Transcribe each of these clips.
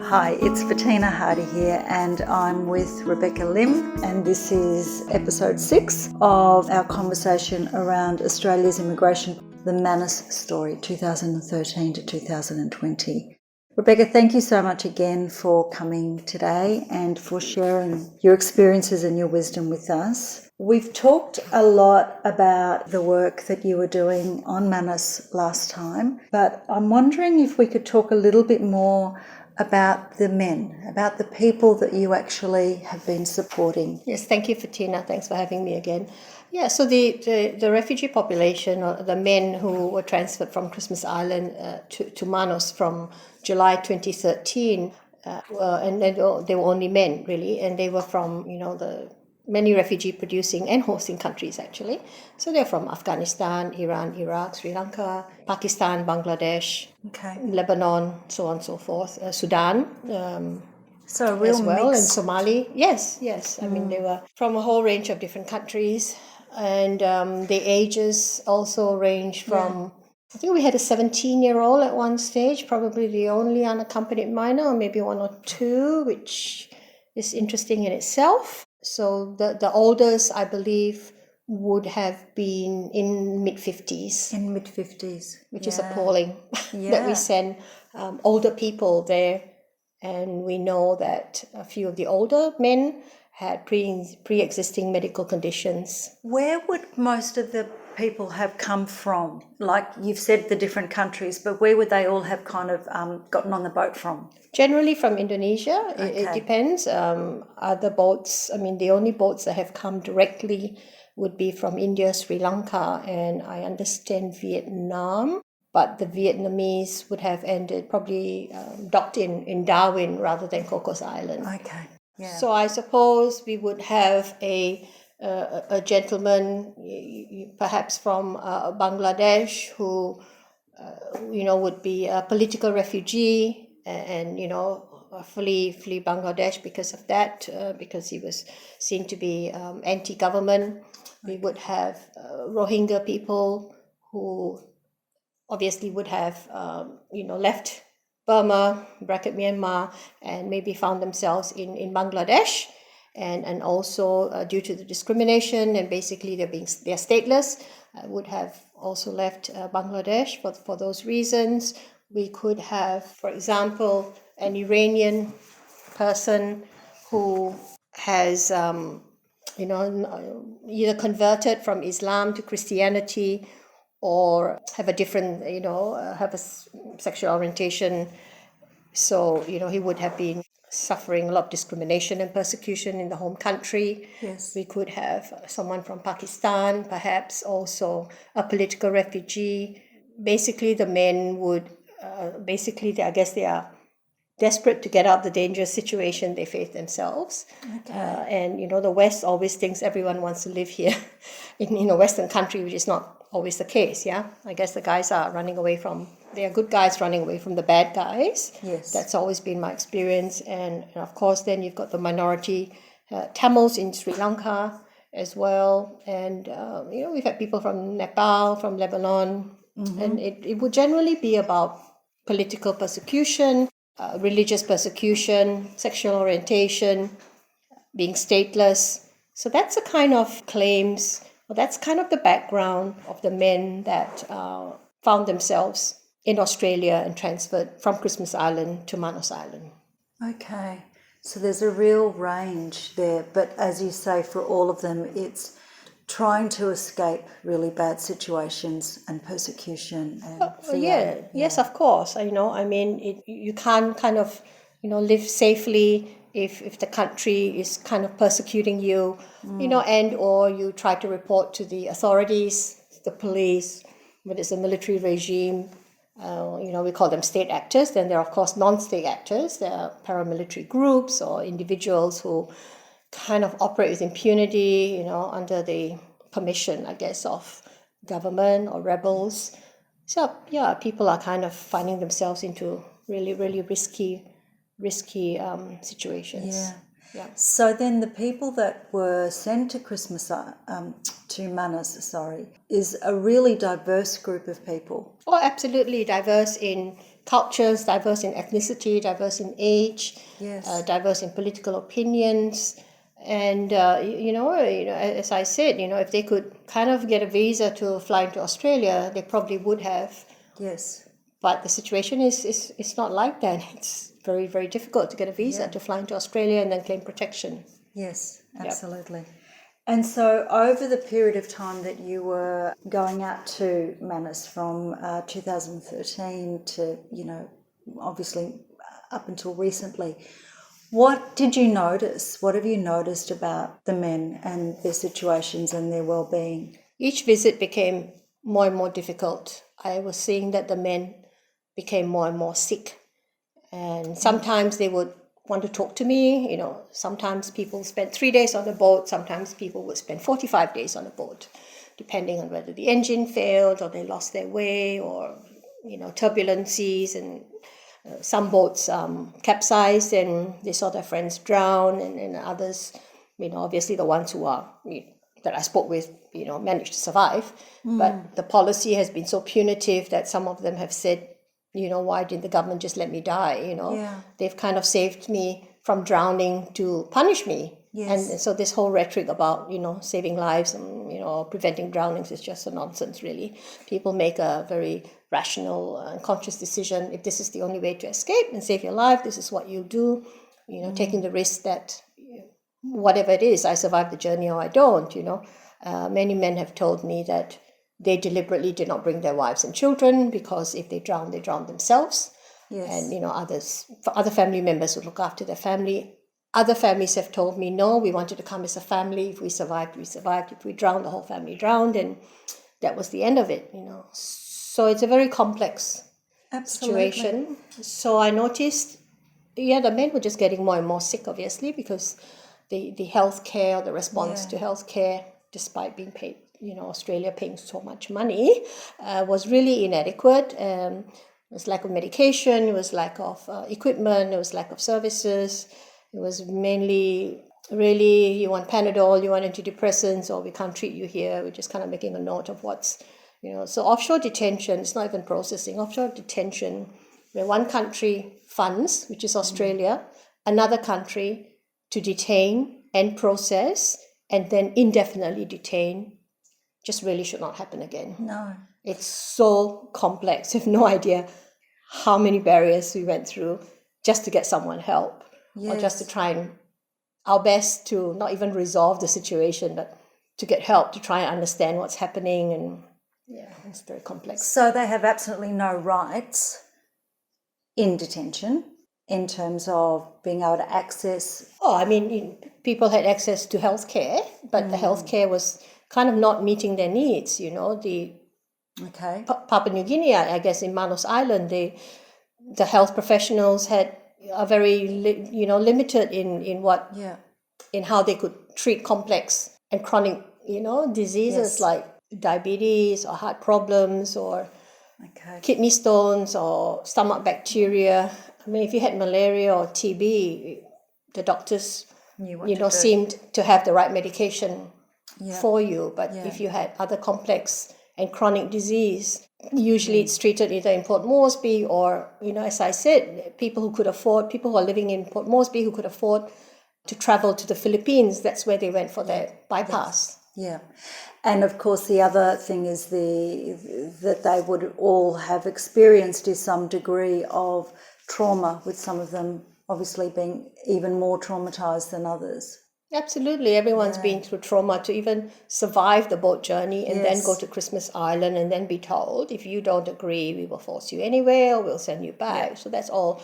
Hi, it's Bettina Hardy here, and I'm with Rebecca Lim, and this is episode 6 of our conversation around Australia's immigration, the Manus story, 2013 to 2020. Rebecca, thank you so much again for coming today and for sharing your experiences and your wisdom with us. We've talked a lot about the work that you were doing on Manus last time, but I'm wondering if we could talk a little bit more about the men, about the people that you actually have been supporting. Yes, thank you, Fatina. Thanks for having me again. Yeah, so the refugee population, or the men who were transferred from Christmas Island to Manus from July 2013, and they were only men, really, and they were from, the many refugee-producing and hosting countries, actually. So they're from Afghanistan, Iran, Iraq, Sri Lanka, Pakistan, Bangladesh, Lebanon, so on and so forth, Sudan. So a real as well, mix. and Somali. Yes. I mean, they were from a whole range of different countries, and the ages also range from. I think we had a 17-year-old at one stage, probably the only unaccompanied minor, or maybe one or two, which is interesting in itself. So the oldest, I believe, would have been in mid-50s. In mid-50s. Which is appalling that we send older people there. And we know that a few of the older men had pre-existing medical conditions. Where would most of the people have come from? Like you've said the different countries, but where would they all have kind of gotten on the boat from? Generally from Indonesia. It depends. Other boats, the only boats that have come directly would be from India, Sri Lanka, and I understand Vietnam. But the Vietnamese would have ended probably docked in Darwin rather than Cocos Island. Okay. Yeah. So I suppose we would have a gentleman, perhaps from Bangladesh, who would be a political refugee and flee Bangladesh because of that, because he was seen to be anti-government. We would have Rohingya people who obviously would have, left Burma, Myanmar, and maybe found themselves in Bangladesh. And also due to the discrimination and basically they're stateless, would have also left Bangladesh for those reasons. We could have, for example, an Iranian person who has, either converted from Islam to Christianity, or have a different, have a sexual orientation. So, he would have been suffering a lot of discrimination and persecution in the home country. Yes. We could have someone from Pakistan, perhaps also a political refugee. Basically, the men would, I guess they are desperate to get out of the dangerous situation they face themselves. And, the West always thinks everyone wants to live here in a Western country, which is not always the case, I guess the guys are they are good guys running away from the bad guys. Yes. That's always been my experience. And of course, then you've got the minority Tamils in Sri Lanka as well. And, we've had people from Nepal, from Lebanon. Mm-hmm. And it would generally be about political persecution, religious persecution, sexual orientation, being stateless. So that's the kind of claims, or that's kind of the background of the men that found themselves in Australia and transferred from Christmas Island to Manus Island. Okay, so there's a real range there, but as you say, for all of them, it's trying to escape really bad situations and persecution and fear. Yes, of course. You can't kind of, live safely if the country is kind of persecuting you, and or you try to report to the authorities, the police, whether it's a military regime. We call them state actors. Then there are, of course, non-state actors. There are paramilitary groups or individuals who kind of operate with impunity, under the permission, I guess, of government or rebels. So, people are kind of finding themselves into really, really risky situations. Yeah. So then the people that were sent to Manus, is a really diverse group of people. Oh, absolutely diverse in cultures, diverse in ethnicity, diverse in age, Yes. diverse in political opinions. And, as I said, if they could kind of get a visa to fly into Australia, they probably would have. Yes. But the situation is not like that. It's very, very difficult to get a visa to fly into Australia and then claim protection. Yes, absolutely. And so over the period of time that you were going out to Manus from 2013 to, obviously up until recently, what did you notice? What have you noticed about the men and their situations and their well-being? Each visit became more and more difficult. I was seeing that the men became more and more sick. And sometimes they would want to talk to me. Sometimes people spent 3 days on the boat. Sometimes people would spend 45 days on the boat, depending on whether the engine failed or they lost their way or, turbulent seas. And some boats capsized and they saw their friends drown, and others, obviously the ones who are that I spoke with, managed to survive. But the policy has been so punitive that some of them have said, why didn't the government just let me die? They've kind of saved me from drowning to punish me. Yes. And so this whole rhetoric about, saving lives and, preventing drownings is just a nonsense, really. People make a very rational and conscious decision. If this is the only way to escape and save your life, this is what you do, taking the risk that whatever it is, I survive the journey or I don't, Many men have told me that they deliberately did not bring their wives and children because if they drown themselves. Yes. And, other family members would look after their family. Other families have told me, no, we wanted to come as a family. If we survived, we survived. If we drowned, the whole family drowned. And that was the end of it, So it's a very complex situation. So I noticed, the men were just getting more and more sick, obviously, because the healthcare, the response to healthcare, despite being paid, Australia paying so much money, was really inadequate. There was lack of medication, it was lack of equipment, it was lack of services. It was mainly, really, you want Panadol, you want antidepressants, or we can't treat you here. We're just kind of making a note of what's, So offshore detention, it's not even processing. Offshore detention, where one country funds, which is Australia, another country to detain and process and then indefinitely detain, just really should not happen again. No. It's so complex. I have no idea how many barriers we went through just to get someone help. Or just to try and our best to not even resolve the situation, but to get help, to try and understand what's happening. And it's very complex. So they have absolutely no rights in detention in terms of being able to access... people had access to healthcare, but the healthcare was kind of not meeting their needs, Papua New Guinea, I guess in Manus Island, the health professionals are very limited in how they could treat complex and chronic diseases like diabetes or heart problems or kidney stones or stomach bacteria. If you had malaria or TB, the doctors seemed to have the right medication for you, but if you had other complex and chronic disease, usually it's treated either in Port Moresby or, as I said, people who are living in Port Moresby who could afford to travel to the Philippines, that's where they went for their bypass. Yeah. And of course the other thing is that they would all have experienced is some degree of trauma, with some of them obviously being even more traumatized than others. Absolutely. Everyone's been through trauma to even survive the boat journey and then go to Christmas Island and then be told, if you don't agree, we will force you anywhere or we'll send you back. Yeah. So that's all,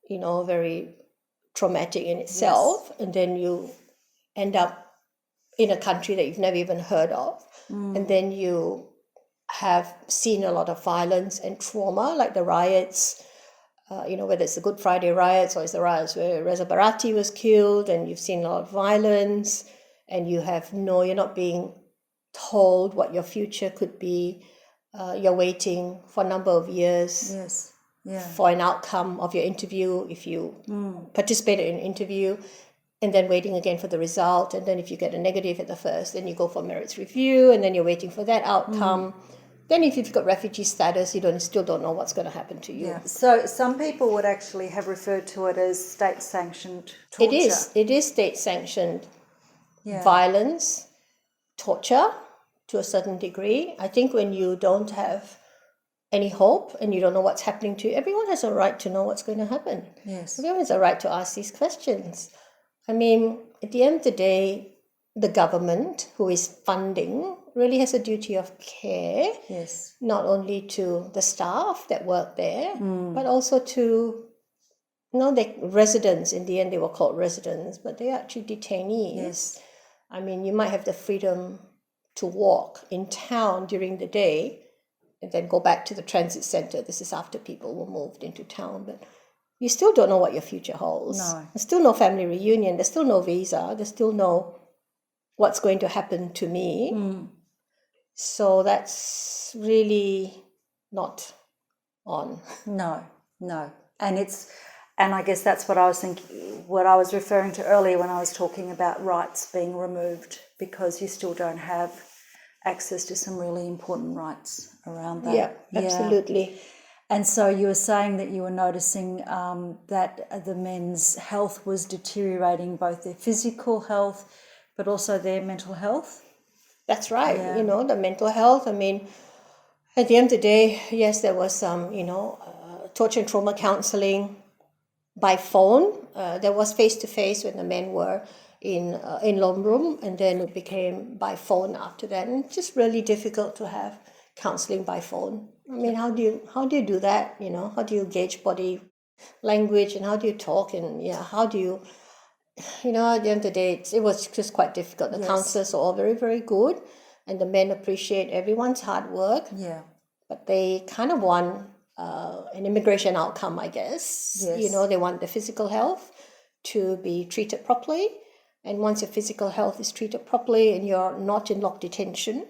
very traumatic in itself. Yes. And then you end up in a country that you've never even heard of. And then you have seen a lot of violence and trauma, like the riots, whether it's the Good Friday riots or it's the riots where Reza Barati was killed, and you've seen a lot of violence, and you're not being told what your future could be. You're waiting for a number of years for an outcome of your interview, if you participated in an interview, and then waiting again for the result. And then if you get a negative at the first, then you go for merits review, and then you're waiting for that outcome. Then if you've got refugee status, you still don't know what's going to happen to you. Yeah. So some people would actually have referred to it as state-sanctioned torture. It is state-sanctioned Yeah. violence, torture to a certain degree. I think when you don't have any hope and you don't know what's happening to you, everyone has a right to know what's going to happen. Yes. Everyone has a right to ask these questions. I mean, at the end of the day, the government, who is funding, really has a duty of care, Yes. not only to the staff that work there, but also to the residents. In the end, they were called residents, but they're actually detainees. Yes. I mean, you might have the freedom to walk in town during the day and then go back to the transit center. This is after people were moved into town, but you still don't know what your future holds. No. There's still no family reunion. There's still no visa. There's still no what's going to happen to me. So that's really not on. No. And I guess that's what I was thinking, what I was referring to earlier when I was talking about rights being removed, because you still don't have access to some really important rights around that. Yeah, absolutely. And so you were saying that you were noticing that the men's health was deteriorating, both their physical health, but also their mental health. That's right. Yeah. The mental health. I mean, at the end of the day, yes, there was some, torture and trauma counseling by phone. There was face-to-face when the men were in Lombrum, and then it became by phone after that. And it's just really difficult to have counseling by phone. I mean, how do you do that? How do you gauge body language, and how do you talk, and how do you, at the end of the day, it was just quite difficult. The counselors are all very, very good, and the men appreciate everyone's hard work. Yeah. But they kind of want an immigration outcome, I guess. Yes. They want the physical health to be treated properly. And once your physical health is treated properly and you're not in locked detention,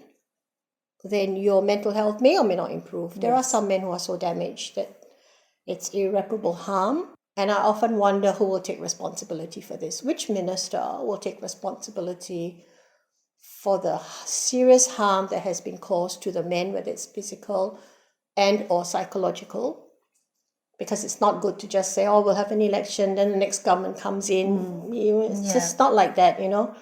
then your mental health may or may not improve. There are some men who are so damaged that it's irreparable harm. And I often wonder who will take responsibility for this. Which minister will take responsibility for the serious harm that has been caused to the men, whether it's physical and or psychological? Because it's not good to just say, we'll have an election, then the next government comes in. It's just not like that, No.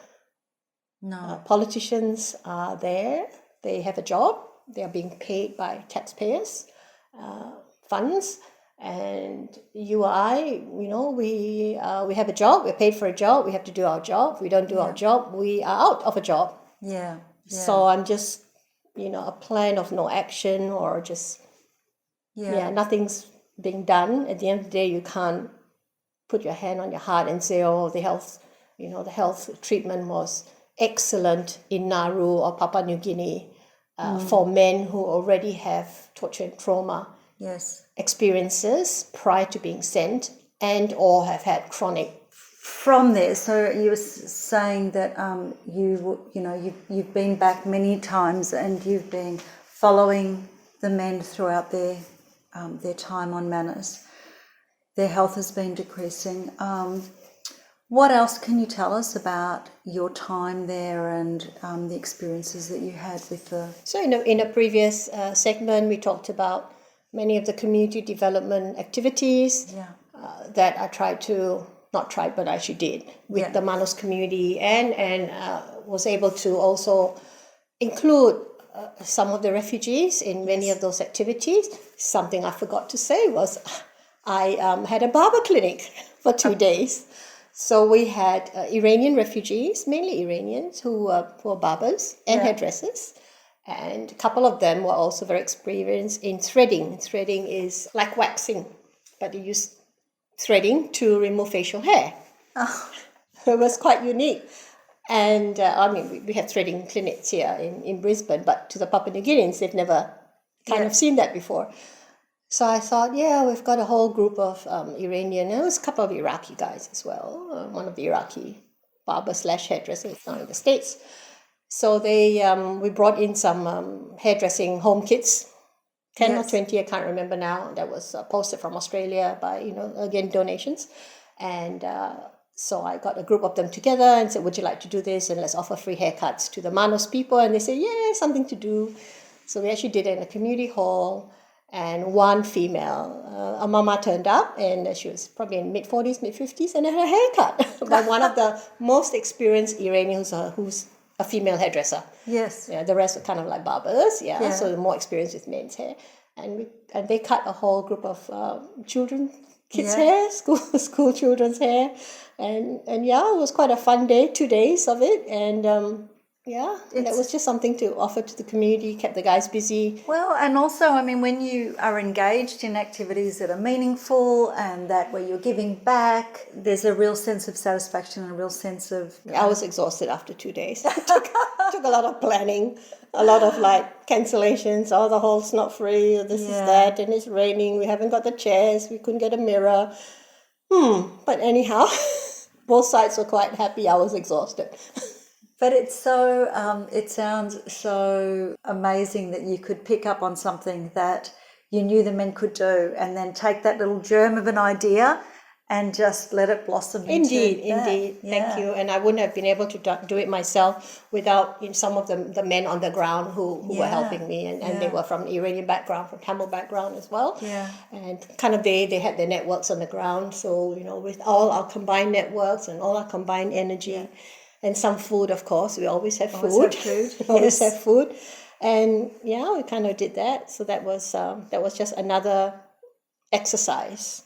Politicians are there. They have a job. They are being paid by taxpayers' funds. And you or I, we have a job. We're paid for a job. We have to do our job. If we don't do our job, we are out of a job. Yeah. So I'm just, a plan of no action, or just, nothing's being done. At the end of the day, you can't put your hand on your heart and say, the health treatment was excellent in Nauru or Papua New Guinea for men who already have torture and trauma experiences prior to being sent, and or have had chronic. From there, so you were saying that you've been back many times, and you've been following the men throughout their time on Manus. Their health has been decreasing. What else can you tell us about your time there and the experiences that you had with the... So in a previous segment, we talked about many of the community development activities that I but I actually did with the Manus community, and was able to also include some of the refugees in many of those activities. Something I forgot to say was I had a barber clinic for 2 days. So we had Iranian refugees, mainly Iranians, who were barbers and hairdressers. And a couple of them were also very experienced in threading. Threading is like waxing, but you use threading to remove facial hair. Oh. It was quite unique. And we have threading clinics here in Brisbane, but to the Papua New Guineans, they've never kind of seen that before. So I thought, we've got a whole group of Iranian, and there was a couple of Iraqi guys as well. One of the Iraqi barber/hairdressers now in the States. So we brought in some hairdressing home kits, 10 or 20, I can't remember now. That was posted from Australia by, again, donations. And so I got a group of them together and said, would you like to do this? And let's offer free haircuts to the Manus people. And they said, something to do. So we actually did it in a community hall, and one female, a mama, turned up, and she was probably in mid-40s, mid-50s, and had her hair cut by one of the most experienced Iranians who's a female hairdresser. Yes. Yeah, the rest were kind of like barbers, Yeah. so more experienced with men's hair. And they cut a whole group of kids' hair, school children's hair. And yeah, it was quite a fun day, 2 days of it. And that was just something to offer to the community, kept the guys busy. Well, and also, I mean, when you are engaged in activities that are meaningful and that where you're giving back, there's a real sense of satisfaction and a real sense of... I was exhausted after 2 days. took a lot of planning, a lot of like cancellations. Oh, the hall's not free, or this is that, and it's raining. We haven't got the chairs. We couldn't get a mirror. But anyhow, both sides were quite happy. I was exhausted. But it's so, it sounds so amazing that you could pick up on something that you knew the men could do and then take that little germ of an idea and just let it blossom Indeed. Yeah. Thank you. And I wouldn't have been able to do it myself without some of the men on the ground who were helping me. And they were from Iranian background, from Tamil background as well. Yeah. And kind of they had their networks on the ground. So, with all our combined networks and all our combined energy and some food, of course. We always have food. Always have food. And we kind of did that. So that was just another exercise.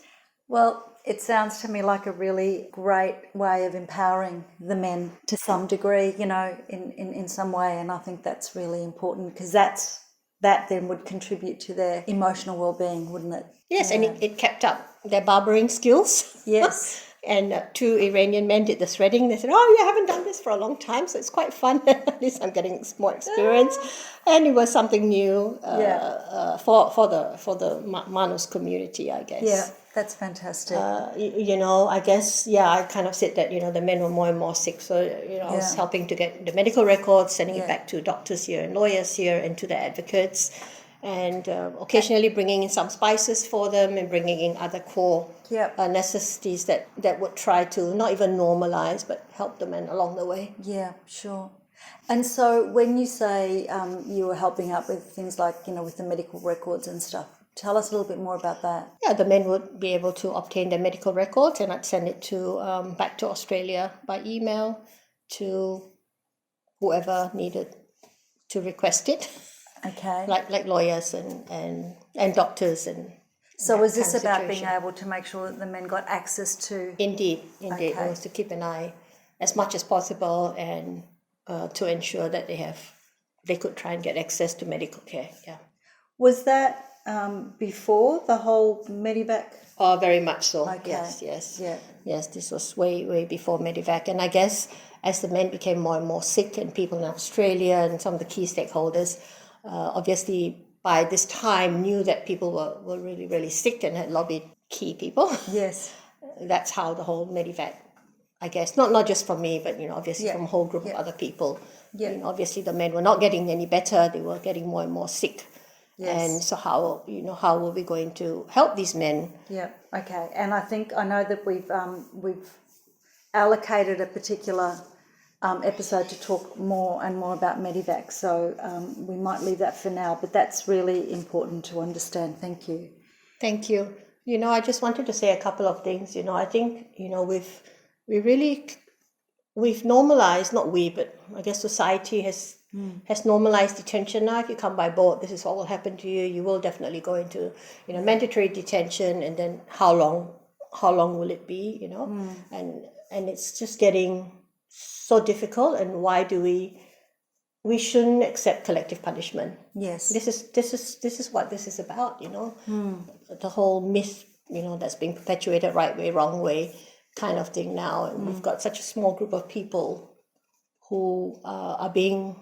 Well, it sounds to me like a really great way of empowering the men to some degree, in some way. And I think that's really important because that then would contribute to their emotional well-being, wouldn't it? Yes, and it kept up their barbering skills. Yes. And 2 Iranian men did the threading. They said, "Oh, you haven't done this for a long time, so it's quite fun. At least I'm getting more experience." And it was something new for the Manus community, I guess. Yeah, that's fantastic. I guess, I kind of said that, the men were more and more sick. So, I was helping to get the medical records, sending it back to doctors here and lawyers here and to the advocates. And occasionally bringing in some spices for them and bringing in other core necessities that would try to not even normalize but help the men along the way. Yeah, sure. And so when you say you were helping out with things like, with the medical records and stuff, tell us a little bit more about that. Yeah, the men would be able to obtain their medical records and I'd send it to back to Australia by email to whoever needed to request it. Okay. Like lawyers and doctors and. So was this about being able to make sure that the men got access to? Indeed. Okay. It was to keep an eye as much as possible and to ensure that they could try and get access to medical care. Yeah. Was that before the whole Medivac? Oh, very much so. Okay. Yes. Yeah. Yes, this was way before Medivac, and I guess as the men became more and more sick, and people in Australia and some of the key stakeholders. Obviously, by this time, knew that people were really, really sick and had lobbied key people. Yes. That's how the whole Medivac, I guess, not just from me, but, obviously from a whole group of other people. Yeah. Obviously, the men were not getting any better. They were getting more and more sick. Yes. And so how were we going to help these men? Yeah, okay. And I know that we've allocated a particular episode to talk more and more about Medivac, so we might leave that for now, but that's really important to understand. Thank you. Thank you. I just wanted to say a couple of things. I think we've normalized, not we, but I guess society has normalized detention now. If you come by boat, this is what will happen to you. You will definitely go into mandatory detention, and then how long will it be? And it's just getting so difficult, and why do we shouldn't accept collective punishment? Yes, this is what this is about. The whole myth that's being perpetuated, right way, wrong way kind of thing now, and we've got such a small group of people who are being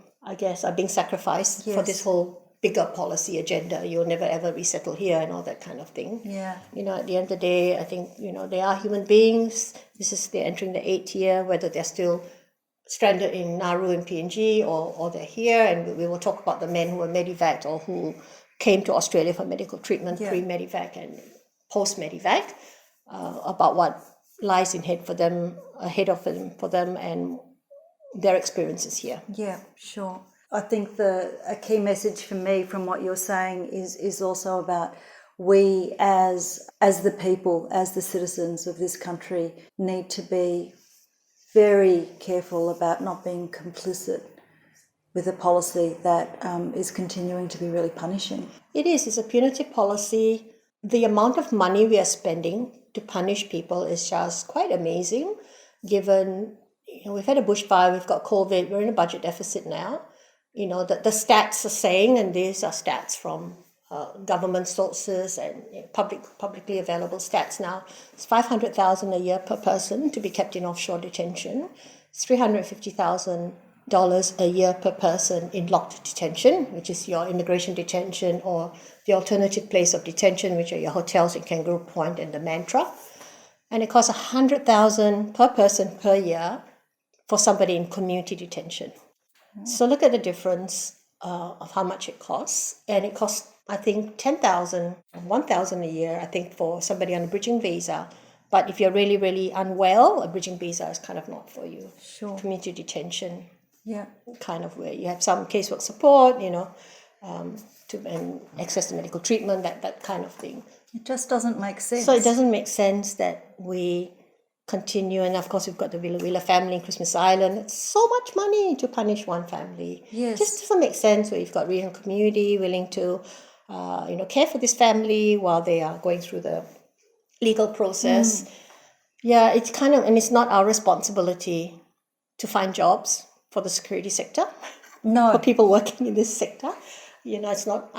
sacrificed for this whole bigger policy agenda. You'll never ever resettle here and all that kind of thing. Yeah. At the end of the day, I think, they are human beings. They're entering the 8th year, whether they're still stranded in Nauru and PNG or they're here. And we will talk about the men who were Medivac or who came to Australia for medical treatment pre-Medivac and post-Medivac, about what lies ahead for them and their experiences here. Yeah, sure. I think a key message for me from what you're saying is also about we as the people, as the citizens of this country, need to be very careful about not being complicit with a policy that is continuing to be really punishing. It is. It's a punitive policy. The amount of money we are spending to punish people is just quite amazing, given, we've had a bushfire, we've got COVID, we're in a budget deficit now. The stats are saying, and these are stats from government sources and publicly available stats now, it's $500,000 a year per person to be kept in offshore detention. It's $350,000 a year per person in locked detention, which is your immigration detention, or the alternative place of detention, which are your hotels in Kangaroo Point and the Mantra. And it costs $100,000 per person per year for somebody in community detention. So look at the difference of how much it costs. And it costs, I think, $10,000, $1,000 a year, I think, for somebody on a bridging visa. But if you're really, really unwell, a bridging visa is kind of not for you. Sure. Community detention. Yeah. Kind of where you have some casework support, and access to medical treatment, that kind of thing. It just doesn't make sense. So it doesn't make sense that we continue, and of course we've got the Willa family in Christmas Island. It's so much money to punish one family. Yes. It just doesn't make sense where you've got regional community willing to care for this family while they are going through the legal process. Yeah, it's kind of, and it's not our responsibility to find jobs for the security sector. No. For people working in this sector. It's not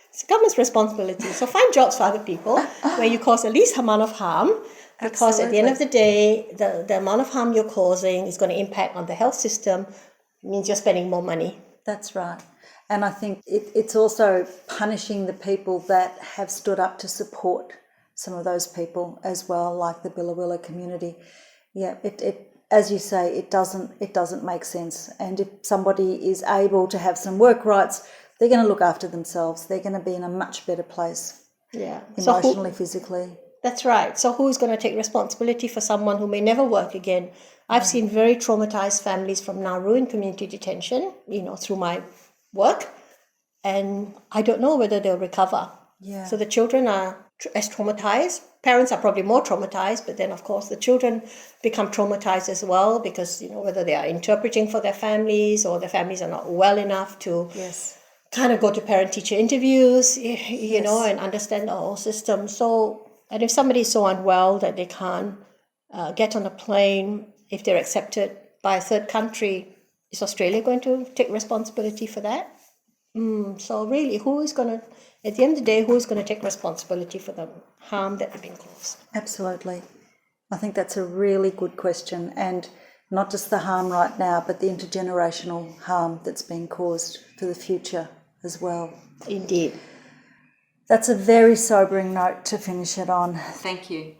it's the government's responsibility. So find jobs for other people where you cause the least amount of harm. Because At the end of the day, the amount of harm you're causing is going to impact on the health system. It means you're spending more money. That's right. And I think it's also punishing the people that have stood up to support some of those people as well, like the Billawilla community. Yeah, it as you say, it doesn't make sense. And if somebody is able to have some work rights, they're going to look after themselves. They're going to be in a much better place. Yeah. Emotionally, physically. That's right. So who's going to take responsibility for someone who may never work again? I've seen very traumatized families from Nauru in community detention, through my work, and I don't know whether they'll recover. Yeah. So the children are as traumatized. Parents are probably more traumatized, but then of course the children become traumatized as well because, whether they are interpreting for their families or their families are not well enough to kind of go to parent-teacher interviews, and understand the whole system. So, and if somebody is so unwell that they can't get on a plane, if they're accepted by a third country, is Australia going to take responsibility for that? So really, at the end of the day, who's going to take responsibility for the harm that they've been caused? Absolutely. I think that's a really good question, and not just the harm right now, but the intergenerational harm that's being caused for the future as well. Indeed. That's a very sobering note to finish it on. Thank you.